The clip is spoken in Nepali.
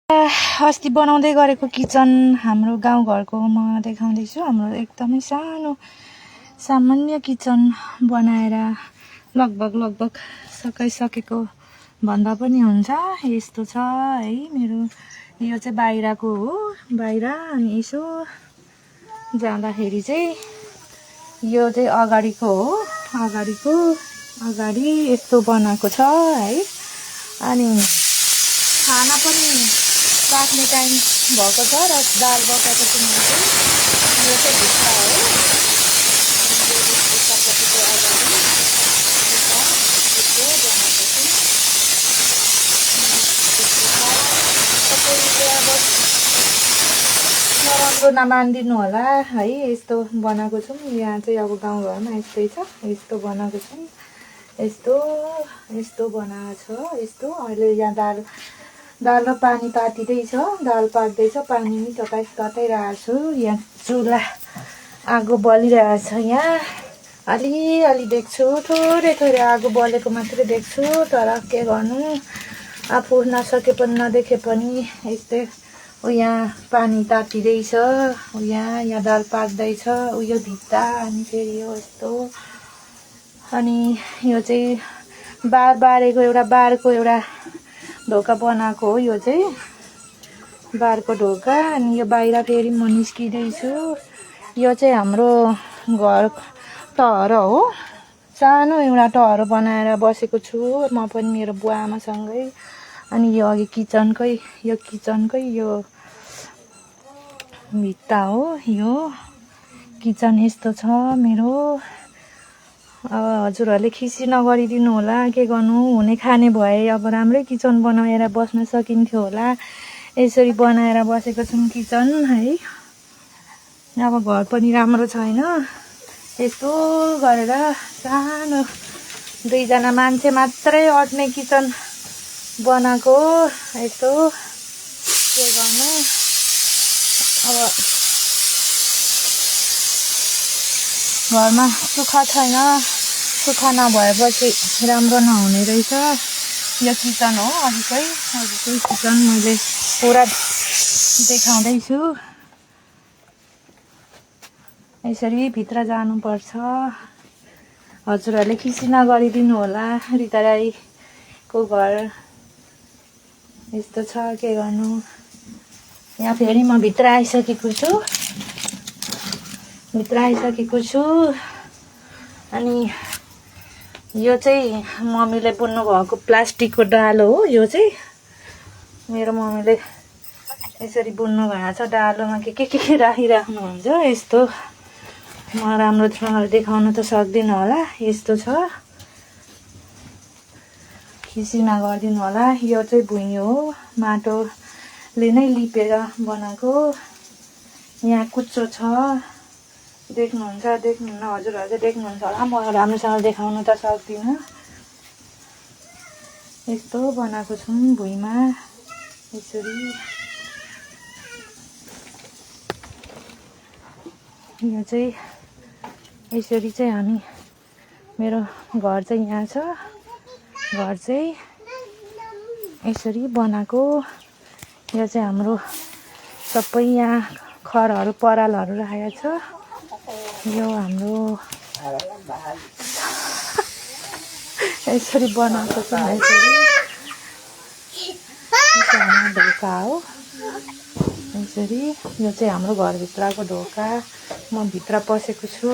अस्ति बनाउँदै गरेको किचन हाम्रो गाउँघरको म देखाउँदैछु। हाम्रो एकदमै सानो सामान्य किचन बनाएर लगभग सकाइसकेको भन्दा पनि हुन्छ। यस्तो छ है मेरो। यो चाहिँ बाहिरको हो, बाहिर। अनि यसो जाँदाखेरि चाहिँ यो चाहिँ अगाडिको हो, अगाडि यस्तो बनाएको छ है। अनि खाना पनि पाक्ने टाइम भएको छ र दाल पकाएको छु मैले। यो चाहिँ भित्ता हो, भित्तापट्टिको अगाडि सबैले अब नराम्रो नमानिदिनु होला है। यस्तो बनाएको छौँ। यहाँ चाहिँ अब गाउँघरमा यस्तै छ, यस्तो बनाएको छौँ। यस्तो बनाएको छ। यस्तो अहिले यहाँ दाल र पानी तातिँदैछ, दाल पाक्दैछ, पानी पनि तताइरहेको छु। यहाँ चुल्हा आगो बलिरहेछ। यहाँ अलि देख्छु, थोरै आगो बलेको मात्रै देख्छु। तर के गर्नु, आफू नसके पनि नदेखे पनि यस्तै। यहाँ पानी तातिँदैछ, यहाँ दाल पाक्दैछ, उयो भित्ता। अनि फेरि यो यस्तो। अनि यो चाहिँ बारको एउटा ढोका बनाएको हो। यो चाहिँ बारको ढोका। अनि यो बाहिर फेरि म निस्किँदैछु। यो चाहिँ हाम्रो घर टहरो हो, सानो एउटा टहरो बनाएर बसेको छु म पनि मेरो बुवा आमासँगै। अनि यो अघि किचनकै यो भित्ता हो। यो किचन यस्तो छ मेरो। अब हजुरहरूले खिसी नगरिदिनु होला, के गर्नु, हुने खाने भए अब राम्रै किचन बनाएर बस्न सकिन्थ्यो होला। यसरी बनाएर बसेको छौँ किचन है। अब घर पनि राम्रो छैन। यस्तो गरेर सानो 2 जना मान्छे मात्रै अट्ने किचन बनाएको। यस्तो के गर्नु, अब घरमा सुख छैन। सुख नभएपछि राम्रो नहुने रहेछ। यो किचन हो, अघिकै किचन मैले पुरा देखाउँदैछु। यसरी भित्र जानुपर्छ। हजुरहरूले खिसी नगरिदिनु होला। रिता राईको घर यस्तो छ, के गर्नु। यहाँ फेरि म भित्र आइसकेको छु। अनि यो चाहिँ मम्मीले बुन्नु भएको प्लास्टिकको डालो हो। यो चाहिँ मेरो मम्मीले यसरी बुन्नु भएको छ। डालोमा के राखिराख्नुहुन्छ। यस्तो म राम्रोसँग देखाउन त सक्दिनँ होला। यस्तो छ, खिसी नगरिदिनु होला। यो चाहिँ भुइँ हो, माटोले नै लिपेर बनाएको। यहाँ कुचो छ, देख्नुहुन्न हजुरहरूले चाहिँ देख्नुहुन्छ होला। म राम्रोसँग देखाउन त सक्दिनँ। यस्तो बनाएको छौँ भुइँमा यसरी। यो चाहिँ यसरी चाहिँ हामी, मेरो घर चाहिँ यहाँ छ। घर चाहिँ यसरी बनाएको। यो चाहिँ हाम्रो सबै यहाँ खरहरू परालहरू राखेको छ। यो हाम्रो यसरी बनाएको छ। यसरी ढोका हो यसरी। यो चाहिँ हाम्रो घरभित्रको ढोका। म भित्र पसेको छु।